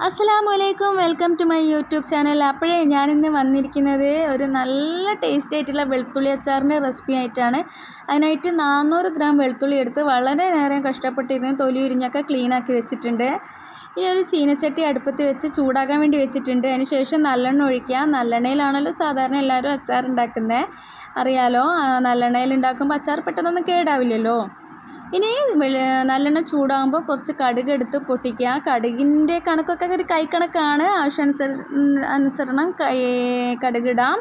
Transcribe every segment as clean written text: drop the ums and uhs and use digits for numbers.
അസ്സലാമലൈക്കും, welcome to my YouTube channel. അപ്പോഴേ ഞാനിന്ന് വന്നിരിക്കുന്നത് ഒരു നല്ല ടേസ്റ്റ് ആയിട്ടുള്ള വെളുത്തുള്ളി അച്ചാറിൻ്റെ റെസിപ്പി ആയിട്ടാണ്. അതിനായിട്ട് 400 ഗ്രാം വെളുത്തുള്ളി എടുത്ത് വളരെ നേരം കഷ്ടപ്പെട്ടിരുന്ന് തൊലി ഉരിഞ്ഞൊക്കെ ക്ലീനാക്കി വെച്ചിട്ടുണ്ട്. ഇനി ഒരു ചീനച്ചട്ടി അടുപ്പത്ത് വെച്ച് ചൂടാക്കാൻ വേണ്ടി വെച്ചിട്ടുണ്ട്. അതിന് ശേഷം നല്ലെണ്ണ ഒഴിക്കുക. നല്ലെണ്ണയിലാണല്ലോ സാധാരണ എല്ലാവരും അച്ചാർ ഉണ്ടാക്കുന്നത്, അറിയാലോ. നല്ലെണ്ണയിൽ ഉണ്ടാക്കുമ്പോൾ അച്ചാർ പെട്ടെന്നൊന്നും കേടാവില്ലല്ലോ. ഇനി നല്ലെണ്ണ ചൂടാകുമ്പോൾ കുറച്ച് കടുക് എടുത്ത് പൊട്ടിക്കുക. കടുകിൻ്റെ കണക്കൊക്കെ ഒരു കൈക്കണക്കാണ്, ആവശ്യാനുസരണം കടുകിടാം.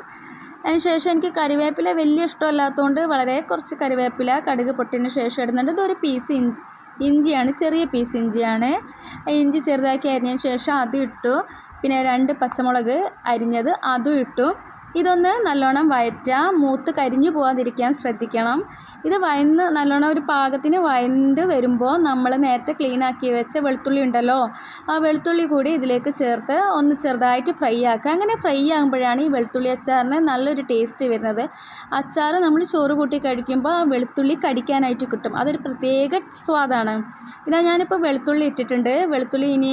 അതിനുശേഷം എനിക്ക് കറിവേപ്പില വലിയ ഇഷ്ടമല്ലാത്തതുകൊണ്ട് വളരെ കുറച്ച് കറിവേപ്പില കടുക് പൊട്ടിയതിന് ശേഷം ഇടുന്നുണ്ട്. ഇതൊരു പീസ് ഇഞ്ചിയാണ്, ചെറിയ പീസ് ഇഞ്ചിയാണ്. ഇഞ്ചി ചെറുതാക്കി അരിഞ്ഞതിന് ശേഷം അതും ഇട്ടു. പിന്നെ 2 പച്ചമുളക് അരിഞ്ഞത് അതും ഇട്ടു. ഇതൊന്ന് നല്ലോണം വഴറ്റുക. മൂത്ത് കരിഞ്ഞു പോകാതിരിക്കാൻ ശ്രദ്ധിക്കണം. ഇത് നല്ലോണം ഒരു പാകത്തിന് വഴണ്ട് വരുമ്പോൾ നമ്മൾ നേരത്തെ ക്ലീനാക്കി വെച്ച വെളുത്തുള്ളി ഉണ്ടല്ലോ, ആ വെളുത്തുള്ളി കൂടി ഇതിലേക്ക് ചേർത്ത് ഒന്ന് ചെറുതായിട്ട് ഫ്രൈ ആക്കുക. അങ്ങനെ ഫ്രൈ ആകുമ്പോഴാണ് ഈ വെളുത്തുള്ളി അച്ചാറിന് നല്ലൊരു ടേസ്റ്റ് വരുന്നത്. അച്ചാർ നമ്മൾ ചോറ് കൂട്ടി കഴിക്കുമ്പോൾ ആ വെളുത്തുള്ളി കടിക്കാനായിട്ട് കിട്ടും. അതൊരു പ്രത്യേക സ്വാദാണ്. ഇതാ ഞാനിപ്പോൾ വെളുത്തുള്ളി ഇട്ടിട്ടുണ്ട്. വെളുത്തുള്ളി ഇനി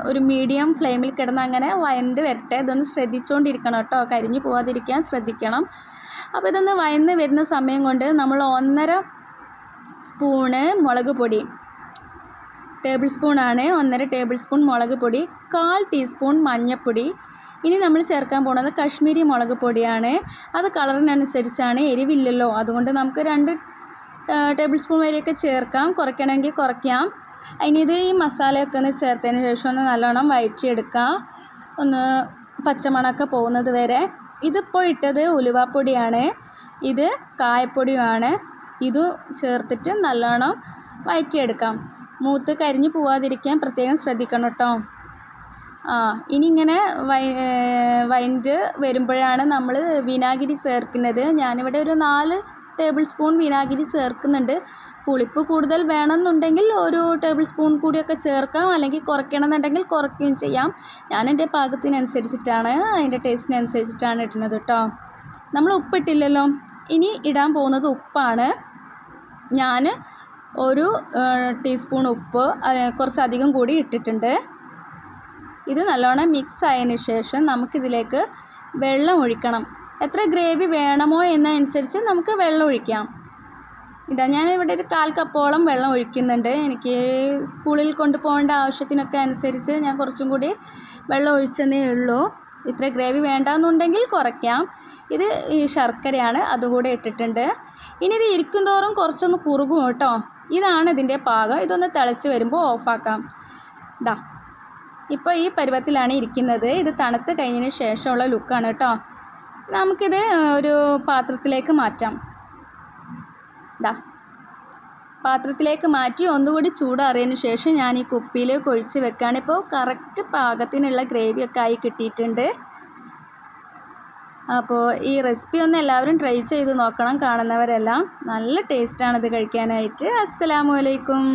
ഒരു മീഡിയം ഫ്ലെയിമിൽ കിടന്ന് അങ്ങനെ വഴണ്ട് വരട്ടെ. ഇതൊന്ന് ശ്രദ്ധിച്ചുകൊണ്ടിരിക്കണം കേട്ടോ, കരിഞ്ഞു പോകാതിരിക്കാൻ ശ്രദ്ധിക്കണം. അപ്പോൾ ഇതൊന്ന് വഴന്ന് വരുന്ന സമയം കൊണ്ട് നമ്മൾ 1.5 സ്പൂണ് മുളക് പൊടി, ടേബിൾ സ്പൂണാണ്, 1.5 ടേബിൾ സ്പൂൺ മുളക് പൊടി, 1/4 ടീസ്പൂൺ മഞ്ഞൾപ്പൊടി. ഇനി നമ്മൾ ചേർക്കാൻ പോകുന്നത് കശ്മീരി മുളക് പൊടിയാണ്. അത് കളറിനനുസരിച്ചാണ്, എരിവില്ലല്ലോ, അതുകൊണ്ട് നമുക്ക് 2 ടേബിൾ സ്പൂൺ വരെയൊക്കെ ചേർക്കാം. കുറയ്ക്കണമെങ്കിൽ കുറയ്ക്കാം. ഇനി ഈ മസാലയൊക്കെ ഒന്ന് ചേർത്തതിന് ശേഷം ഒന്ന് നല്ലോണം വഴറ്റിയെടുക്കാം, ഒന്ന് പച്ചമണമൊക്കെ പോകുന്നത് വരെ. ഇതിപ്പോൾ ഇട്ടത് ഉലുവാപ്പൊടിയാണ്, ഇത് കായപ്പൊടിയുമാണ്. ഇത് ചേർത്തിട്ട് നല്ലോണം വഴറ്റിയെടുക്കാം. മൂത്ത് കരിഞ്ഞു പോവാതിരിക്കാൻ പ്രത്യേകം ശ്രദ്ധിക്കണം കേട്ടോ. ഇനി ഇങ്ങനെ വഴണ്ട് വരുമ്പോഴാണ് നമ്മൾ വിനാഗിരി ചേർക്കുന്നത്. ഞാനിവിടെ ഒരു 4 ടേബിൾ സ്പൂൺ വിനാഗിരി ചേർക്കുന്നുണ്ട്. പുളിപ്പ് കൂടുതൽ വേണമെന്നുണ്ടെങ്കിൽ 1 ടേബിൾ സ്പൂൺ കൂടിയൊക്കെ ചേർക്കാം, അല്ലെങ്കിൽ കുറയ്ക്കണമെന്നുണ്ടെങ്കിൽ കുറയ്ക്കുകയും ചെയ്യാം. ഞാൻ എൻ്റെ പാകത്തിനനുസരിച്ചിട്ടാണ്, അതിൻ്റെ ടേസ്റ്റിനനുസരിച്ചിട്ടാണ് ഇടുന്നത് കേട്ടോ. നമ്മൾ ഉപ്പിട്ടില്ലല്ലോ. ഇനി ഇടാൻ പോകുന്നത് ഉപ്പാണ്. ഞാൻ 1 ടീസ്പൂൺ ഉപ്പ് കുറച്ചധികം കൂടി ഇട്ടിട്ടുണ്ട്. ഇത് നല്ലോണം മിക്സ് ആയതിന് ശേഷം നമുക്കിതിലേക്ക് വെള്ളം ഒഴിക്കണം. എത്ര ഗ്രേവി വേണമോ എന്നനുസരിച്ച് നമുക്ക് വെള്ളം ഒഴിക്കാം. ഞാനിവിടെ ഒരു 1/4 കപ്പോളം വെള്ളം ഒഴിക്കുന്നുണ്ട്. എനിക്ക് സ്കൂളിൽ കൊണ്ടുപോകേണ്ട ആവശ്യത്തിനൊക്കെ അനുസരിച്ച് ഞാൻ കുറച്ചും കൂടി വെള്ളം ഒഴിച്ചതേ ഉള്ളൂ. ഇത്ര ഗ്രേവി വേണ്ടാന്നുണ്ടെങ്കിൽ കുറയ്ക്കാം. ഇത് ഈ ശർക്കരയാണ്, അതുകൂടെ ഇട്ടിട്ടുണ്ട്. ഇനി ഇത് ഇരിക്കും തോറും കുറച്ചൊന്ന് കുറുകും കേട്ടോ. ഇതാണ് ഇതിൻ്റെ പാകം. ഇതൊന്ന് തിളച്ച് വരുമ്പോൾ ഓഫാക്കാം. ഇപ്പോൾ ഈ പരുവത്തിലാണ് ഇരിക്കുന്നത്. ഇത് തണുത്ത് കഴിഞ്ഞതിന് ശേഷമുള്ള ലുക്കാണ് കേട്ടോ. നമുക്കിത് ഒരു പാത്രത്തിലേക്ക് മാറ്റാം. പാത്രത്തിലേക്ക് മാറ്റി ഒന്നുകൂടി ചൂടാറിയതിന് ശേഷം ഞാൻ ഈ കുപ്പിയിലേക്ക് ഒഴിച്ച് വെക്കുകയാണ്. ഇപ്പോൾ കറക്റ്റ് പാകത്തിനുള്ള ഗ്രേവിയൊക്കെ ആയി കിട്ടിയിട്ടുണ്ട്. അപ്പോൾ ഈ റെസിപ്പി ഒന്ന് എല്ലാവരും ട്രൈ ചെയ്ത് നോക്കണം, കാണുന്നവരെല്ലാം. നല്ല ടേസ്റ്റാണിത് കഴിക്കാനായിട്ട്. അസ്സലാമു അലൈക്കും.